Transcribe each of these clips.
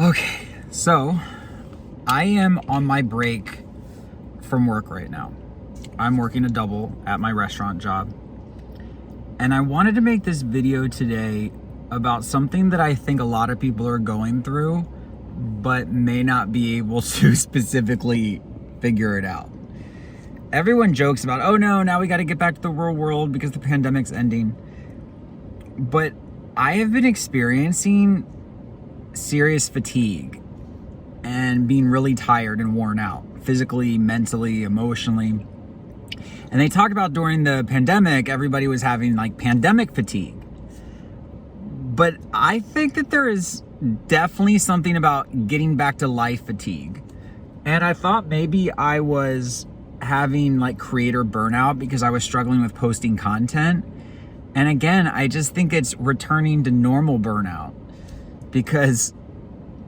Okay, so I am on my break from work right now. I'm working a double at my restaurant job. And I wanted to make this video today about something that I think a lot of people are going through, but may not be able to specifically figure it out. Everyone jokes about, oh no, now we got to get back to the real world because the pandemic's ending. But I have been experiencing serious fatigue and being really tired and worn out, physically, mentally, emotionally. And they talked about during the pandemic, everybody was having like pandemic fatigue. But I think that there is definitely something about getting back to life fatigue. And I thought maybe I was having like creator burnout because I was struggling with posting content. And again, I just think it's returning to normal burnout because,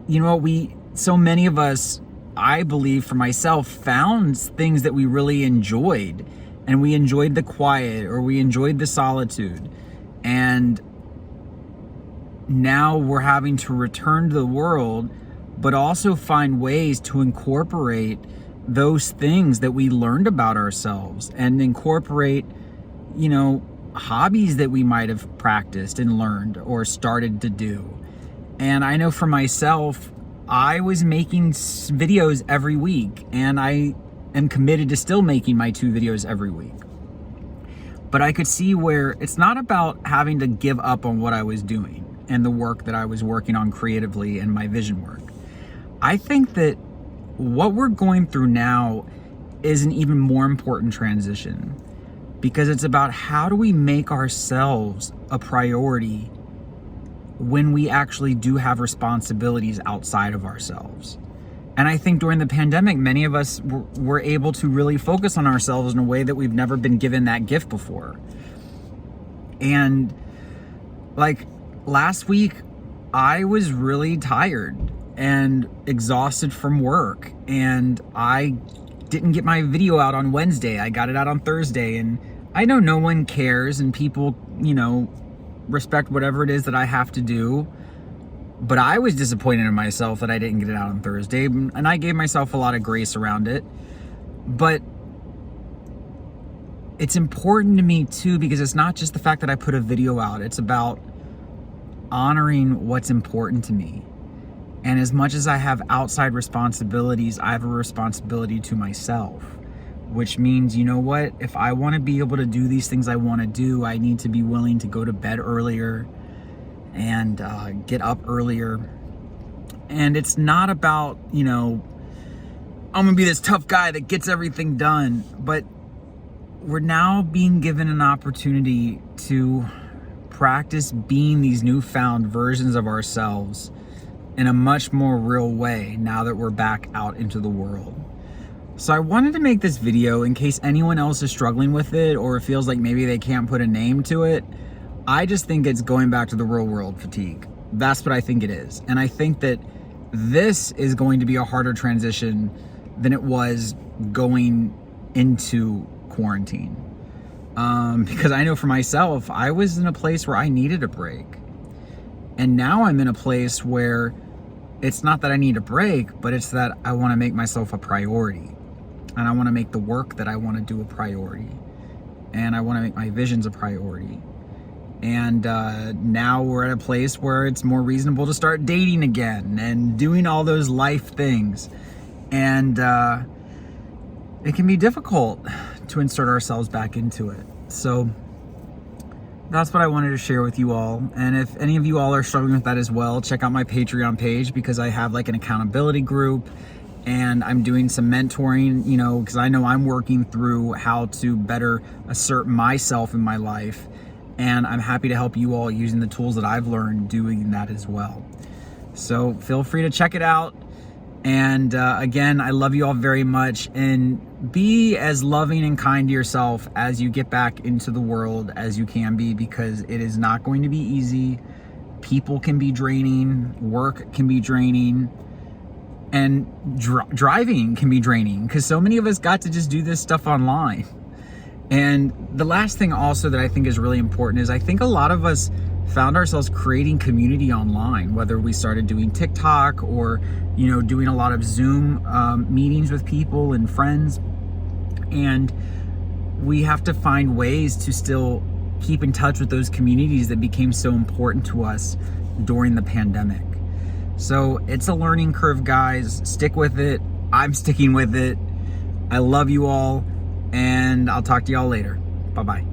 you know, so many of us, I believe for myself, found things that we really enjoyed, and we enjoyed the quiet or we enjoyed the solitude. And now we're having to return to the world, but also find ways to incorporate those things that we learned about ourselves and incorporate, you know, hobbies that we might have practiced and learned or started to do. And I know for myself, I was making videos every week, and I am committed to still making my 2 videos every week. But I could see where it's not about having to give up on what I was doing and the work that I was working on creatively and my vision work. I think that what we're going through now is an even more important transition, because it's about how do we make ourselves a priority when we actually do have responsibilities outside of ourselves. And I think during the pandemic, many of us were able to really focus on ourselves in a way that we've never been given that gift before. And like last week, I was really tired and exhausted from work, and I didn't get my video out on Wednesday. I got it out on Thursday, and I know no one cares, and people, you know, respect whatever it is that I have to do. But I was disappointed in myself that I didn't get it out on Thursday, and I gave myself a lot of grace around it. But it's important to me too, because it's not just the fact that I put a video out, it's about honoring what's important to me. And as much as I have outside responsibilities, I have a responsibility to myself, which means, you know what, if I want to be able to do these things I want to do, I need to be willing to go to bed earlier and get up earlier. And it's not about, you know, I'm gonna be this tough guy that gets everything done, but we're now being given an opportunity to practice being these newfound versions of ourselves in a much more real way now that we're back out into the world. So I wanted to make this video in case anyone else is struggling with it or feels like maybe they can't put a name to it. I just think it's going back to the real world fatigue. That's what I think it is. And I think that this is going to be a harder transition than it was going into quarantine. Because I know for myself, I was in a place where I needed a break. And now I'm in a place where it's not that I need a break, but it's that I want to make myself a priority. And I want to make the work that I want to do a priority. And I want to make my visions a priority. And now we're at a place where it's more reasonable to start dating again and doing all those life things. And it can be difficult to insert ourselves back into it. So that's what I wanted to share with you all. And if any of you all are struggling with that as well, check out my Patreon page, because I have like an accountability group and I'm doing some mentoring, you know, because I know I'm working through how to better assert myself in my life. And I'm happy to help you all using the tools that I've learned doing that as well. So feel free to check it out. And again, I love you all very much, and be as loving and kind to yourself as you get back into the world as you can be, because it is not going to be easy. People can be draining, work can be draining, and driving can be draining, because so many of us got to just do this stuff online. And the last thing also that I think is really important is I think a lot of us found ourselves creating community online, whether we started doing TikTok or, doing a lot of Zoom meetings with people and friends. And we have to find ways to still keep in touch with those communities that became so important to us during the pandemic. So it's a learning curve, guys. Stick with it. I'm sticking with it. I love you all, and I'll talk to y'all later. Bye-bye.